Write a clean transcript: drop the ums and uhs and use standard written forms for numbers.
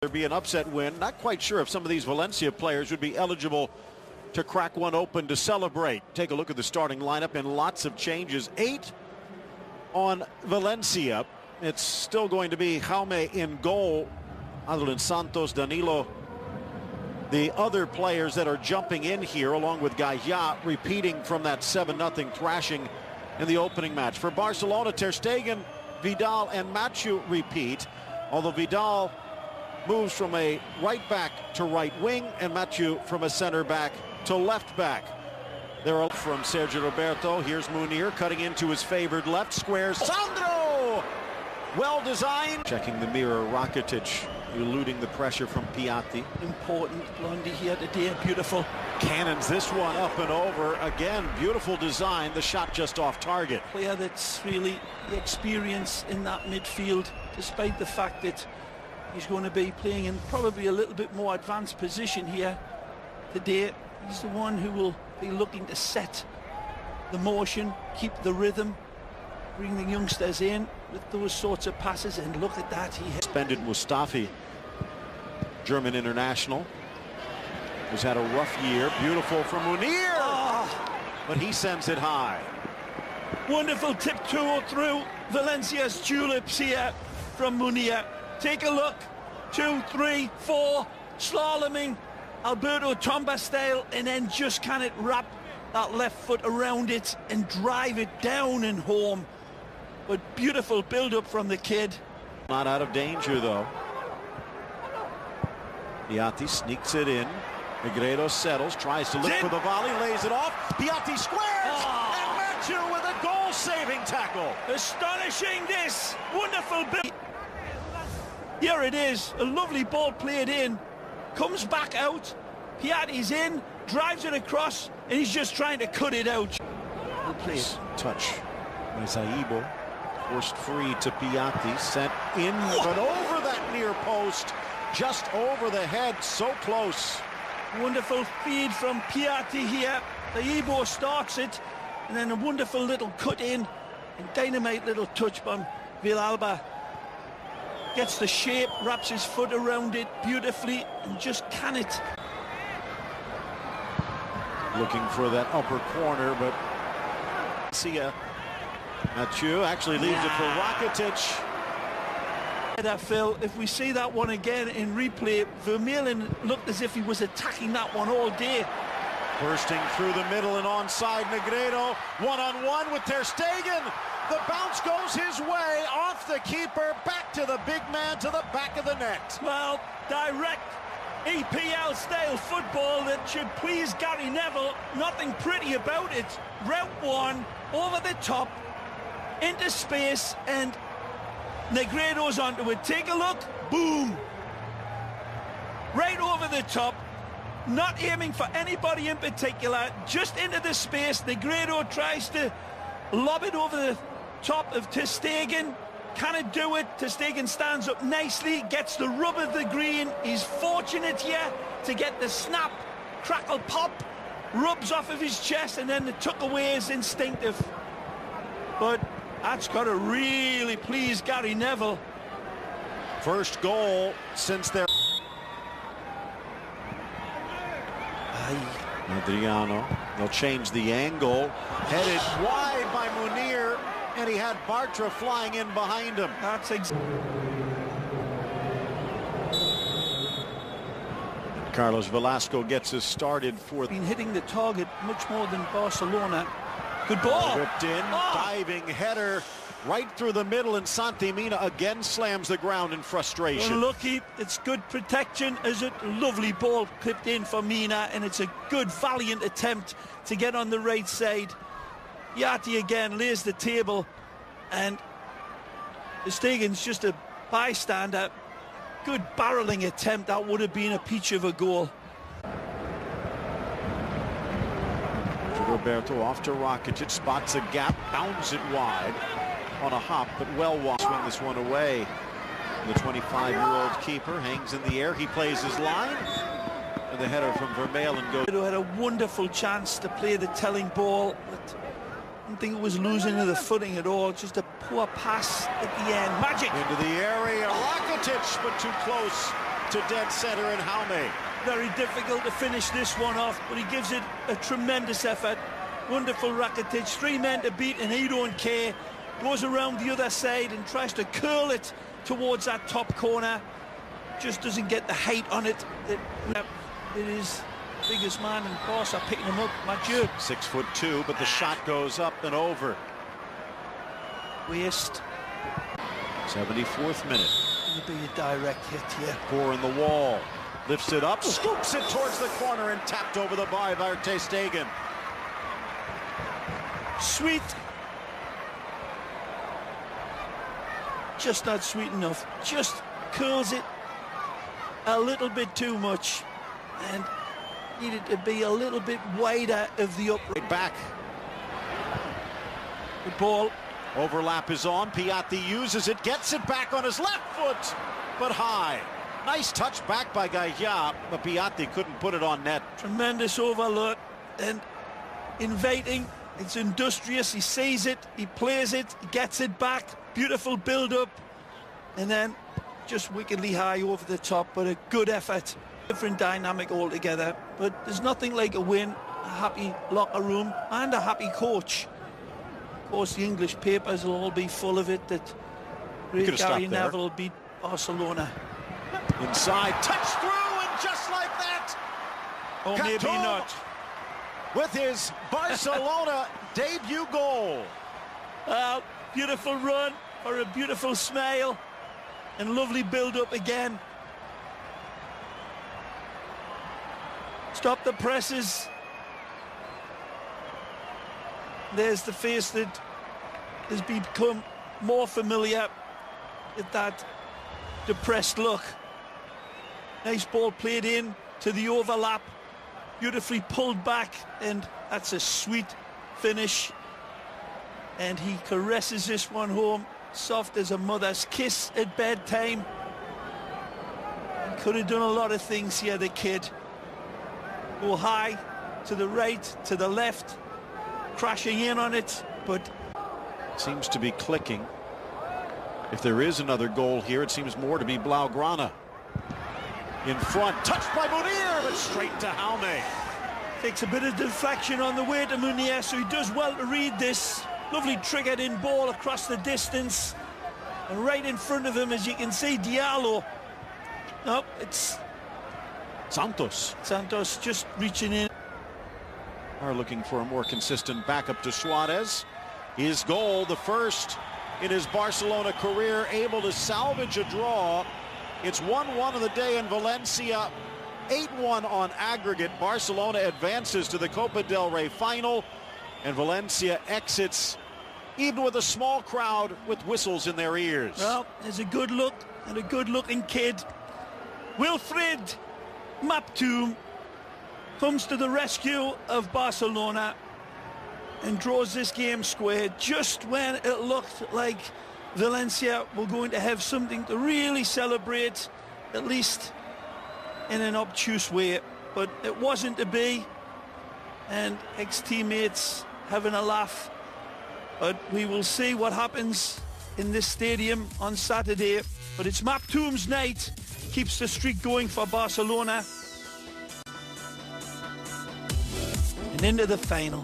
There'd be an upset win. Not quite sure if some of these Valencia players would be eligible to crack one open to celebrate. Take a look at the starting lineup and lots of changes. 8 on Valencia. It's still going to be Jaume in goal. Other than Santos, Danilo, the other players that are jumping in here, along with Gaya, repeating from that 7-0 thrashing in the opening match. For Barcelona, Ter Stegen, Vidal, and Mathieu repeat, although Vidal moves from a right back to right wing, and Mathieu from a center back to left back. There are from Sergio Roberto. Here's Munir cutting into his favored left square. Sandro! Well designed. Checking the mirror, Rakitic eluding the pressure from Piatti. Important Blondie here today, beautiful. Cannons this one up and over. Again, beautiful design. The shot just off target. Player that's really the experience in that midfield, despite the fact that he's going to be playing in probably a little bit more advanced position here today. He's the one who will be looking to set the motion, keep the rhythm, bring the youngsters in with those sorts of passes, and look at that. He suspended Mustafi, German international, who's had a rough year. Beautiful from Munir, but he sends it high. Wonderful tip through Valencia's tulips here from Munir. Take a look, 2, 3, 4, slaloming, Alberto Tomba style, and then just can it wrap that left foot around it and drive it down and home. But beautiful build-up from the kid. Not out of danger, though. Piatti sneaks it in. Negredo settles, tries to look for the volley, lays it off. Piatti squares, and Mathieu with a goal-saving tackle. Astonishing, this wonderful build. Here it is, a lovely ball played in, comes back out, Piatti's in, drives it across, and he's just trying to cut it out. Well played. Touch by Zaibo, forced free to Piatti, sent in, but over that near post, just over the head, so close. Wonderful feed from Piatti here. Zaibo starts it, and then a wonderful little cut in, and dynamite little touch by Villalba. Gets the shape, wraps his foot around it beautifully, and just can it. Looking for that upper corner, but Mathieu actually leaves it for Rakitic. That, Phil, if we see that one again in replay, Vermeulen looked as if he was attacking that one all day. Bursting through the middle and onside, Negredo, one-on-one with Ter Stegen. The bounce goes his way, off the keeper, back to the big man, to the back of the net. Well, direct EPL-style football that should please Gary Neville. Nothing pretty about it. Route one, over the top, into space, and Negredo's onto it. Take a look, boom. Right over the top. Not aiming for anybody in particular, just into the space. Negredo tries to lob it over the top of Ter Stegen. Can it do it? Ter Stegen stands up nicely, gets the rub of the green. He's fortunate here to get the snap, crackle, pop, rubs off of his chest, and then the tuck away is instinctive. But that's got to really please Gary Neville. First goal since their... Adriano, they'll change the angle, headed wide by Munir, and he had Bartra flying in behind him. That's Carlos Velasco gets us started for... Been hitting the target much more than Barcelona. Good ball. Whipped in, diving header right through the middle, and Santi Mina again slams the ground in frustration. Unlucky, it's good protection as a lovely ball clipped in for Mina, and it's a good, valiant attempt to get on the right side. Piatti again lays the table, and Ter Stegen's just a bystander. Good barreling attempt, that would have been a peach of a goal. Roberto off to Rakitic, spots a gap, bounds it wide on a hop, but well watched. Swing this one away. The 25-year-old keeper hangs in the air. He plays his line, and the header from Vermeulen goes. Had a wonderful chance to play the telling ball, but I don't think it was losing the footing at all. Just a poor pass at the end. Magic into the area. Rakitic, but too close to dead center and Jaume. Very difficult to finish this one off, but he gives it a tremendous effort. Wonderful Rakitic, 3 men to beat and he don't care. Goes around the other side and tries to curl it towards that top corner. Just doesn't get the height on it. It is biggest man in Barca picking him up, Mathieu. 6'2", but the shot goes up and over. Waste. 74th minute. It'll be a direct hit here. Core in the wall. Lifts it up, scoops it towards the corner and tapped over the bar by Ter Stegen. Sweet. Just not sweet enough. Just curls it a little bit too much and needed to be a little bit wider of the upright. Back. The ball. Overlap is on. Piatti uses it, gets it back on his left foot, but high. Nice touch back by Gaia, but Piatti couldn't put it on net. Tremendous overload and inviting. It's industrious. He sees it, he plays it, he gets it back. Beautiful build-up, and then just wickedly high over the top, but a good effort. Different dynamic altogether, but there's nothing like a win, a happy locker room, and a happy coach. Of course, the English papers will all be full of it that Gary Neville beat Barcelona. Inside, touch through, and just like that, or Katum, maybe not, with his Barcelona debut goal. Beautiful run for a beautiful smile, and lovely build-up again. Stop the presses. There's the face that has become more familiar with that depressed look. Nice ball played in to the overlap, beautifully pulled back, and that's a sweet finish. And he caresses this one home, soft as a mother's kiss at bedtime. He could have done a lot of things here, the kid. Go high, to the right, to the left, crashing in on it, but seems to be clicking. If there is another goal here, it seems more to be Blaugrana. In front, touched by Munir, but straight to Jaume. Takes a bit of deflection on the way to Munir, so he does well to read this. Lovely triggered in ball across the distance. And right in front of him, as you can see, Diallo. No, it's Santos. Santos just reaching in. Are looking for a more consistent backup to Suarez. His goal, the first in his Barcelona career, able to salvage a draw. It's 1-1 of the day in Valencia, 8-1 on aggregate. Barcelona advances to the Copa del Rey final, and Valencia exits even with a small crowd with whistles in their ears. Well, there's a good look and a good-looking kid. Wilfried Maptoum comes to the rescue of Barcelona and draws this game square just when it looked like Valencia were going to have something to really celebrate, at least in an obtuse way. But it wasn't to be, and ex-teammates having a laugh. But we will see what happens in this stadium on Saturday. But it's Maptoum's night, keeps the streak going for Barcelona. And into the final.